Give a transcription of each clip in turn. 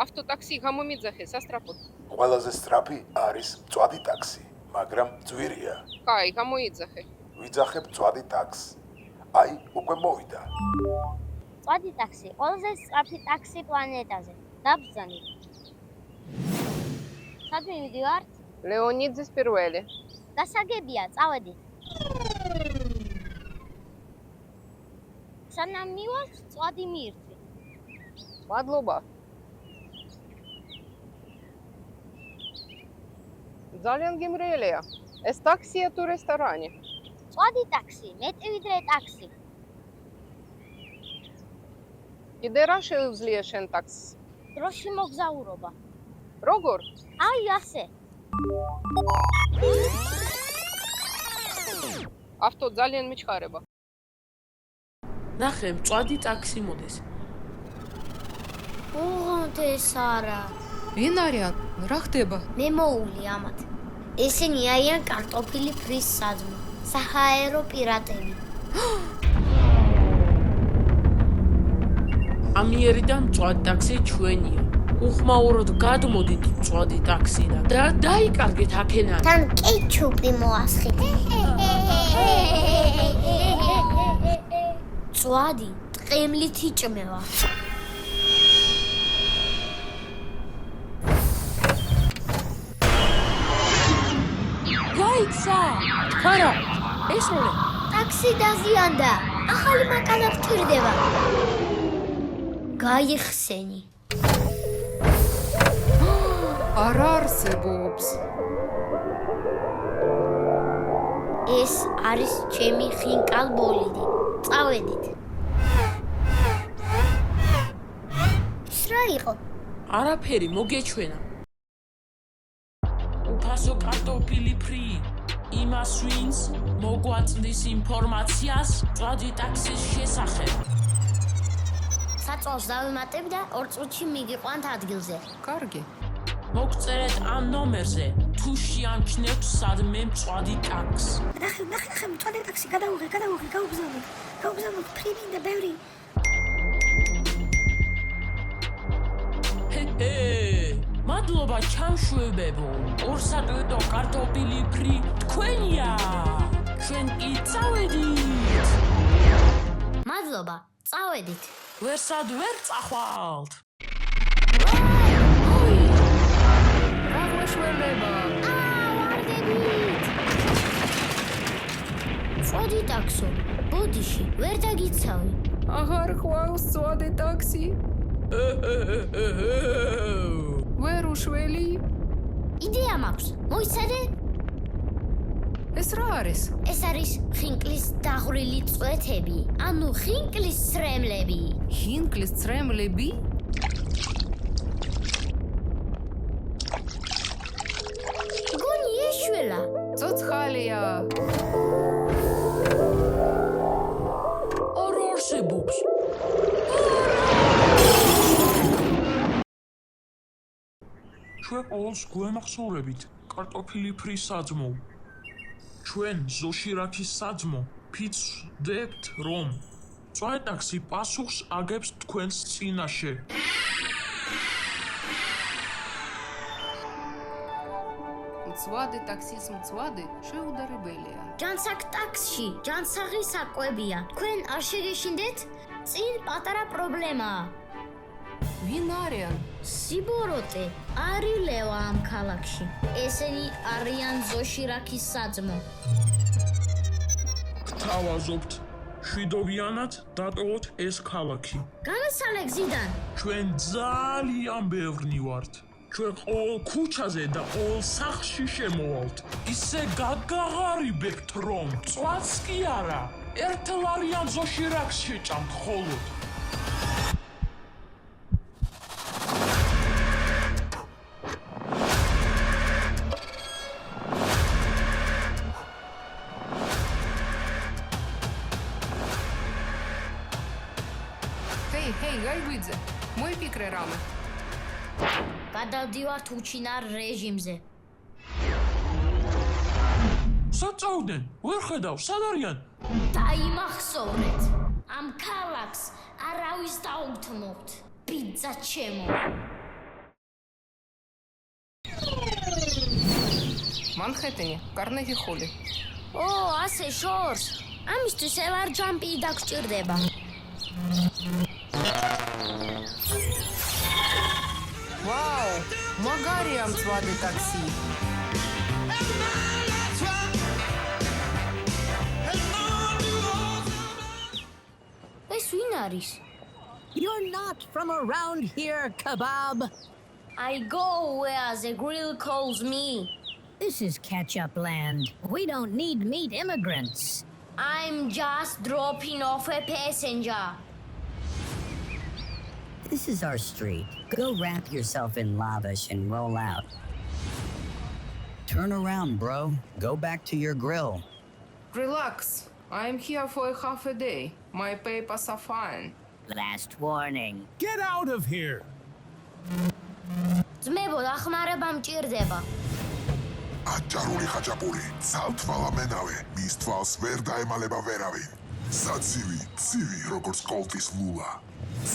ავტოტაქსი გამომიძახე სასტრაფოდ. ყველაზე სწრაფი არის მწვადი ტაქსი, მაგრამ ძვირია. კაი, გამოიძახე. ვიძახებ მწვადი ტაქსს. აი, უკვე მოვიდა. მწვადი ტაქსი, ყველაზე სწრაფი ტაქსი პლანეტაზე. დაბრძანეთ. სად მივიდივართ? ლეონიძის პირველი. გასაგებია, წავედით. სანამ მივალთ, მწვადი მიირთვით. მადლობა. ძალიან გემრიელია. ეს ტაქსია თუ რესტორანი? მწვადი ტაქსი, მეტი ვიდრე ტაქსი. კიდე რა შეუძლია შენ ტაქსს? დროში მოგზაურობა. როგორ? აი ასე. ავტო ძალიან მიჩხარება. ნახე, მწვადი ტაქსი მოდის. ოღონდ ეს არა. ვინ არიან? რა ხდება? მე მოული ამათ. ესენი არიან კარტოფილი ფრის საძმო. საჰაერო პირატები. ამიერიდან მწვადი ტაქსი ჩვენია. უხმაუროდ გადმოდით მწვადი ტაქსიდან და დაიკარგეთ აქედან. თან კეჩუპი მოასხით. მწვადი ტყემლით იჭმევა. გაიცა! ხარა, ესროლე. ტაქსი დაზიანდა. ახალი მანქანა გჭირდება. გაიხსენი. არ არსებობს. ეს არის ჩემი ხინკალ ბოლიდი. წავედით. ის რა იყო? არაფერი მოგეჩვენა. უფასო კარტოფილი ფრი. იმას ვინც მოგვაწვდის ინფორმაციას მწვადი ტაქსის შესახებ. საწოლს დავიმატებ და 2 წუთში მიგიყვანთ ადგილზე. კარგი. მოგწერეთ ამ ნომერზე, თუ შეამჩნევთ სადმე მწვადი ტაქსს. ნახე, მწვადი ტაქსი გადავუღე, გავგზავნოთ, ფრიდი და ბევრი. მადლობა ჩამშვებებო. ორსატვეტო კარტოფილი ფრი თქვენია. ჩვენ კი წავედით. მადლობა, წავედით. ვერსად ვერ წახვალთ. მწვადი ტაქსო, ბოდიში, ვერ დაგიცავი. აღარ ყვავს მწვადი ტაქსი? ვერ უშველი? იდეა მაქვს, მოიცადე? ეს რა არის? ეს არის ხინკლის დაღვრილი წვეთები, ანუ ხინკლის ცრემლები. ხინკლის ცრემლები? გონი ეშველა. ცოცხალია. არ არსებობს. ჩვენ ყოველს გვემახსოვრებით კარტოფილი ფრის საძმო. ჩვენ ზოშირაქის საძმო ფიცს ვდებთ, რომ მწვადი ტაქსი პასუხს აგებს თქვენს წინაშე. მწვადი ტაქსის მწვადი შეუდარებელია. ჯანსაღ ტაქსში ჯანსაღი საკვებია. თქვენ არ შეგეშინდეთ? წინ პატარა პრობლემაა. ვინ არიან? სიბოროტე არილევა ამ ქალაქში. ესენი არიან ზოშირაქის საძმო. გთავაზობთ, შვიდობიანად დატოვოთ ეს ქალაქი. განაცალე გზიდან. ჩვენ ძალიან ბევრნი ვართ. ჩვენ ყოველ ქუჩაზე და ყოველ სახლში შემოვალთ. ისე გაგაღარიბებთ, რომ მწვადს კი არა, ერთლარიან ზოშირაქს შეჭამთ ხოლოდ. ჰეი, გაიგვიძე. მოიფიქრე რამე. გადავდივართ უჩინარ რეჟიმზე. სად წავდნენ? ვერ ხედავ, სად არიან? დაიმახსოვრეთ. ამ ქალაქს არავის დაუთმობთ. პიცა ჩემო. მანჰეტენი, კარნეგი ჰოლი. ო, ასე შორს. ამისთვის ელარ ჯამპი დაგჭირდება. ვაუ, მაგარია მწვადი ტაქსი. ეს ვინ არის? You're not from around here, kebab. I go where the grill calls me. This is catch-up land. We don't need meat immigrants. I'm just dropping off a passenger. This is our street. Go wrap yourself in lavish and roll out. Turn around, bro. Go back to your grill. Relax. I'm here for a half a day. My papers are fine. Last warning. Get out of here! ძმებო, დახმარება მჭირდება. აჭარული ხაჭაპური, ცალთვალა მენავე, მის თვალს ვერ დაემალება ვერავინ. საცივი, ცივი, როგორც კოლტის ლულა.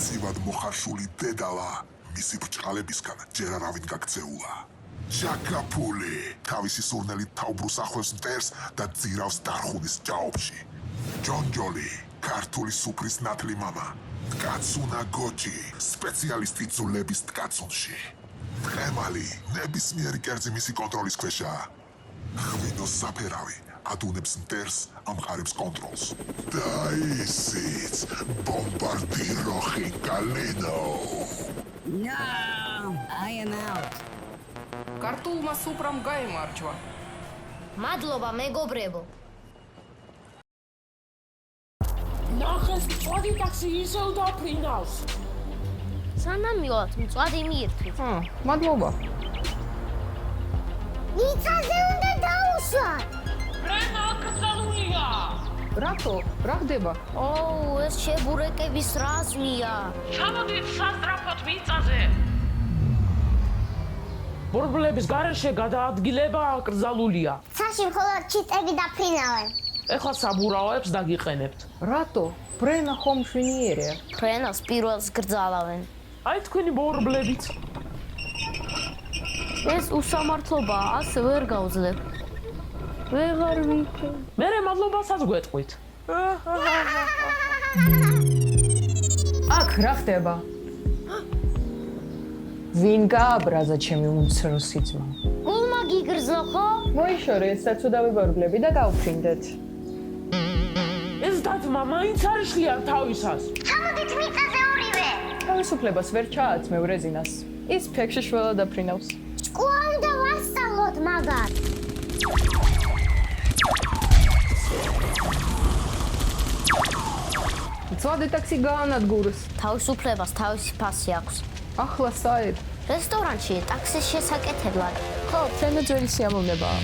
ცივად მოხარშული დედალა, მისი ბრჭყალებისგან ჯერ არავინ გაქცეულა. ჯაკაფული, თავისი სურნელით თაუბრუს ახლავს მტერს და ძირავს დარხუნის ჭაობში. ჯონჯოლი, ქართული სუფრის ნათლი მამა. ткაცუნა გოჯი, სპეციალისტი ძულების ткაცუნში. თხემალი, ნებისმიერი კერძი მისი კონტროლის ქვეშაა. ღვინოს საფერავი, ადუნებს მტერს, ამყარებს კონტროლს. და ისიც, ბომბარდირო ხინკალინო. No, I am out. კარტულმა სუპრამ გაემარჯვა. მადლობა, მეგობრებო. ნახეს მწვადი ტაქსი ისევ დაფრინავს. სანამ მივათ, მწვადი მიირთვით. მადლობა. მიწაზე უნდა დაუსვათ. პრენა აკრძალულია. რატო? რა ხდება? ო, ეს შებურეკების რაზმია. ჩამოდით სასტრაფოდ მიწაზე. ბორბლების გარეშე გადაადგილება აკრძალულია. ცაში მხოლოდ ჩიტები დაფრინავენ. ეხლა საბურავებს დაგიყენებთ. რატო? ფრენა ხომ შვინიერია. ფრენას პირველს გრძალავენ. აი თქვენი ბორბლებიც. ეს უსამართლობაა, ასე ვერ გავძლებ. ვეღარ ვიქე. მერე მადლობასაც გვეტყვით. აქ რა ხდება? ვინ გააბრაზა ჩემი უმცროსი ძმა? გულმა გიგრძნო ხო? მოიშორე ეს საცუდავი ბორბლები და გავფრინდეთ. ეს დათმა მაინც არ იშლიან თავისას. ჩამოდით მიწაზე ორივე. თავისუფლებას ვერ ჩააცმევ რეზინას. ის ფექში შველა დაფრინავს. ჭკუა უნდა ვასწავლოთ მაგათ. მწვადი ტაქსი გაანადგურეს. თავისუფლებას თავისი ფასი აქვს. ახლა საერთოდ რესტორანში ტაქსის შესაკეთებლად. ხო, ფრენა ძველი სიამოვნებაა.